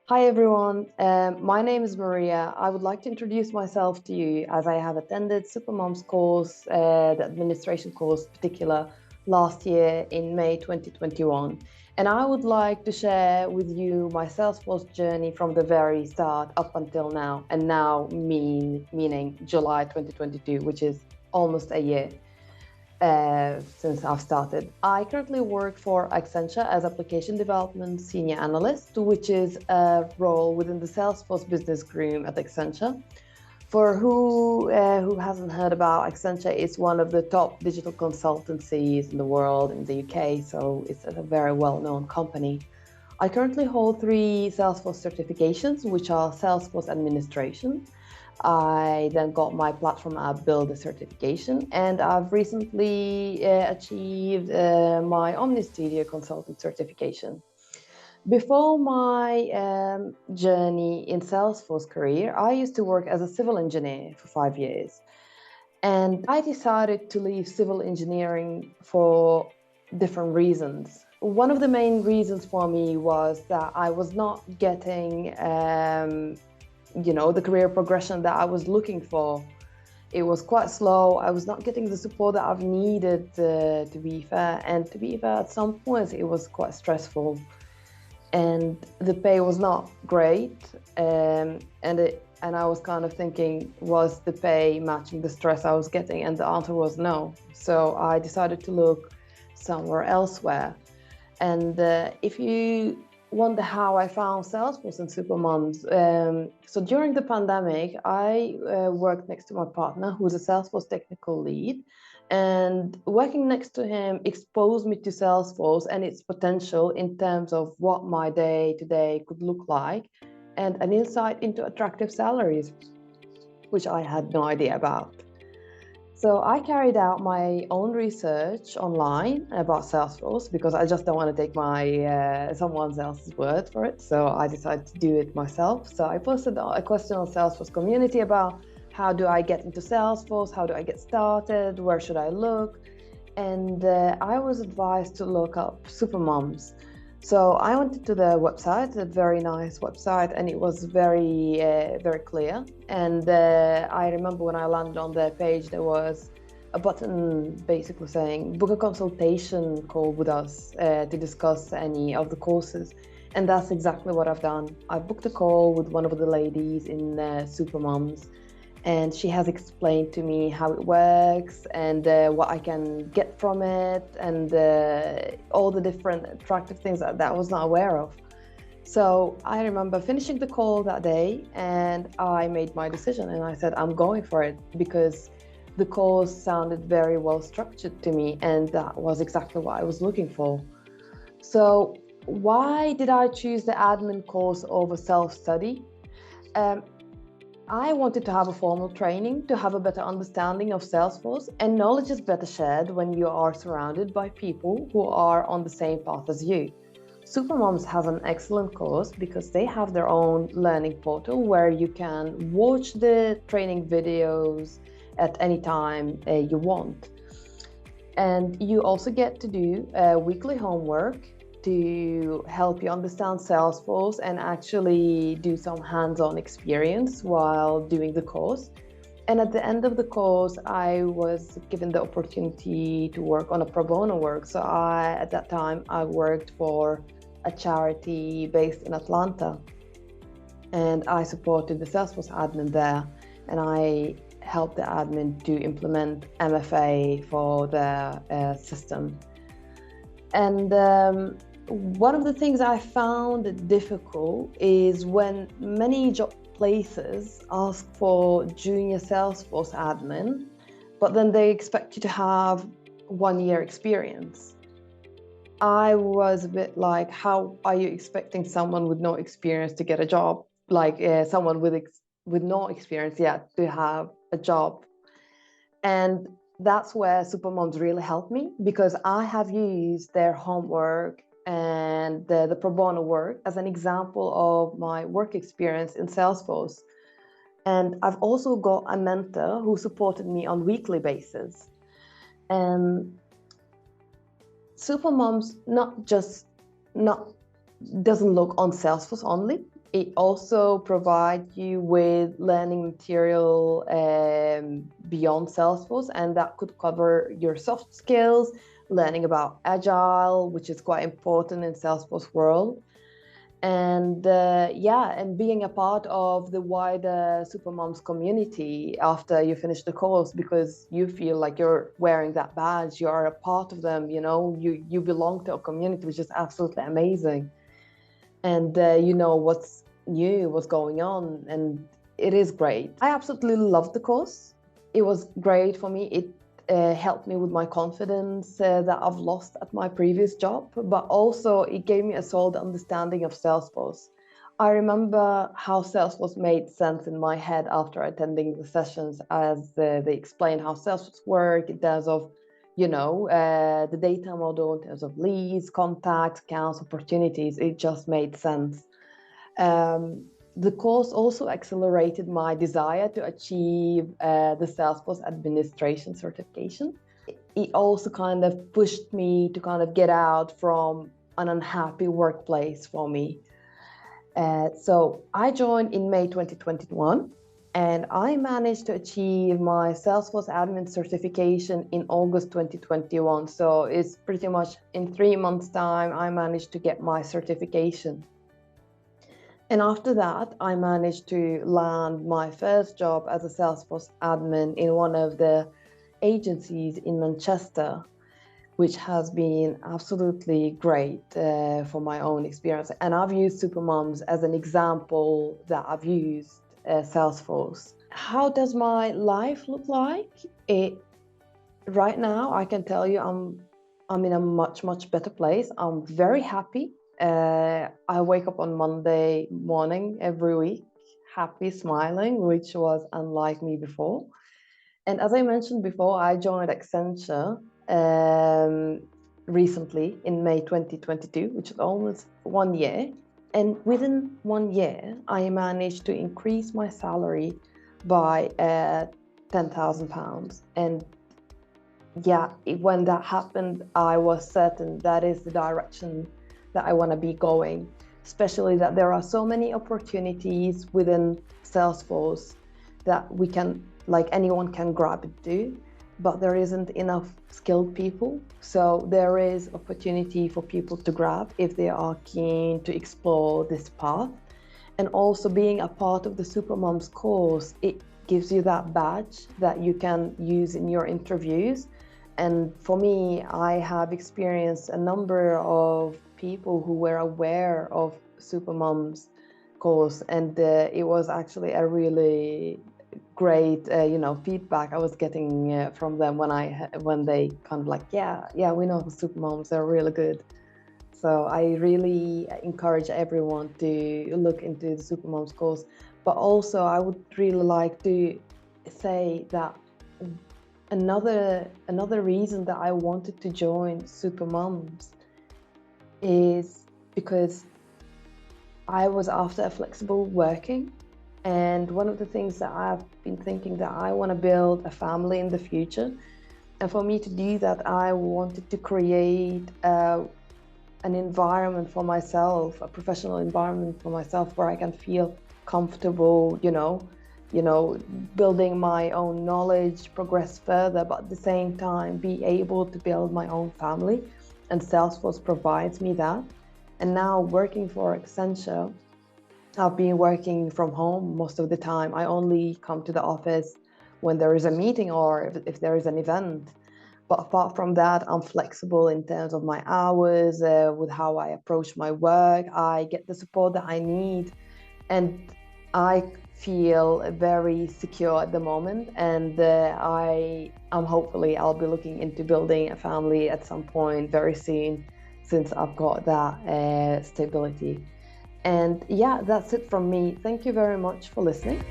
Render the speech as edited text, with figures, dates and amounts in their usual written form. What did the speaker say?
Hi everyone, my name is Maria. I would like to introduce myself to you as I have attended Supermums course, the administration course particular, last year in May 2021. And I would like to share with you my Salesforce journey from the very start up until now, and now meaning July 2022, which is almost a year since I've started. I currently work for Accenture as Application Development Senior Analyst, which is a role within the Salesforce business group at Accenture. For who hasn't heard about Accenture, it's one of the top digital consultancies in the world in the UK, so it's a very well-known company. I currently hold 3 Salesforce certifications, which are Salesforce Administration. I then got my Platform App Builder certification, and I've recently achieved my Omni Studio Consultant certification. Before my journey in Salesforce career, I used to work as a civil engineer for 5 years. And I decided to leave civil engineering for different reasons. One of the main reasons for me was that I was not getting the career progression that I was looking for. It was quite slow. I was not getting the support that I've needed, to be fair. And to be fair, at some points, it was quite stressful. And the pay was not great. And I was kind of thinking, was the pay matching the stress I was getting? And the answer was no. So I decided to look somewhere elsewhere. And if you wonder how I found Salesforce and Supermums. So during the pandemic, I worked next to my partner, who's a Salesforce technical lead, and working next to him exposed me to Salesforce and its potential in terms of what my day-to-day could look like, and an insight into attractive salaries, which I had no idea about. So I carried out my own research online about Salesforce because I just don't want to take my someone else's word for it. So I decided to do it myself. So I posted a question on Salesforce community about how do I get into Salesforce? How do I get started? Where should I look? And I was advised to look up Supermums. So I went to the website, a very nice website, and it was very clear. And I remember when I landed on the page, there was a button basically saying, book a consultation call with us to discuss any of the courses. And that's exactly what I've done. I booked a call with one of the ladies in Supermums, and she has explained to me how it works and what I can get from it, and all the different attractive things that I was not aware of. So I remember finishing the call that day, and I made my decision, and I said, I'm going for it, because the course sounded very well structured to me, and that was exactly what I was looking for. So why did I choose the admin course over self-study? I wanted to have a formal training to have a better understanding of Salesforce, and knowledge is better shared when you are surrounded by people who are on the same path as you. Supermums has an excellent course because they have their own learning portal where you can watch the training videos at any time you want. And you also get to do weekly homework to help you understand Salesforce and actually do some hands-on experience while doing the course. And at the end of the course, I was given the opportunity to work on a pro bono work. So at that time, I worked for a charity based in Atlanta. And I supported the Salesforce admin there. And I helped the admin to implement MFA for their system. And one of the things I found difficult is when many job places ask for junior Salesforce admin, but then they expect you to have 1 year experience. I was a bit like, how are you expecting someone with no experience to get a job? Like someone with no experience yet to have a job. And that's where Supermums really helped me, because I have used their homework and the pro bono work as an example of my work experience in Salesforce. And I've also got a mentor who supported me on a weekly basis. And Supermums doesn't look on Salesforce only. It also provides you with learning material beyond Salesforce, and that could cover your soft skills, learning about Agile, which is quite important in Salesforce world. And and being a part of the wider Supermums community after you finish the course, because you feel like you're wearing that badge, you are a part of them, you belong to a community, which is absolutely amazing. And you know what's new, what's going on, and it is great. I absolutely loved the course. It was great for me. It helped me with my confidence that I've lost at my previous job, but also it gave me a solid understanding of Salesforce. I remember how Salesforce made sense in my head after attending the sessions, as they explained how Salesforce works in terms of, the data model, in terms of leads, contacts, accounts, opportunities. It just made sense. The course also accelerated my desire to achieve the Salesforce administration certification. It also kind of pushed me to kind of get out from an unhappy workplace for me. So I joined in May 2021, and I managed to achieve my Salesforce admin certification in August 2021. So it's pretty much in 3 months' time, I managed to get my certification. And after that, I managed to land my first job as a Salesforce admin in one of the agencies in Manchester, which has been absolutely great for my own experience. And I've used Supermums as an example that I've used Salesforce. How does my life look like? Right now, I can tell you I'm in a much, much better place. I'm very happy. I wake up on Monday morning every week, happy, smiling, which was unlike me before. And as I mentioned before, I joined Accenture recently in May 2022, which is almost 1 year. And within 1 year, I managed to increase my salary by £10,000. And when that happened, I was certain that is the direction that I want to be going, especially that there are so many opportunities within Salesforce that we can, like anyone can grab into, but there isn't enough skilled people. So there is opportunity for people to grab if they are keen to explore this path. And also being a part of the Supermums course, it gives you that badge that you can use in your interviews. And for me, I have experienced a number of people who were aware of Supermums course, and it was actually a really great, feedback I was getting from them when they kind of like, yeah, we know the Supermums, they're really good. So I really encourage everyone to look into the Supermums course. But also, I would really like to say that another reason that I wanted to join Supermums is because I was after a flexible working, and one of the things that I've been thinking that I want to build a family in the future, and for me to do that, I wanted to create an environment for myself, a professional environment for myself where I can feel comfortable, building my own knowledge, progress further, but at the same time be able to build my own family. And Salesforce provides me that. And now working for Accenture, I've been working from home most of the time. I only come to the office when there is a meeting or if there is an event. But apart from that, I'm flexible in terms of my hours, with how I approach my work. I get the support that I need. And I feel very secure at the moment. And hopefully I'll be looking into building a family at some point very soon, since I've got that stability. And that's it from me. Thank you very much for listening.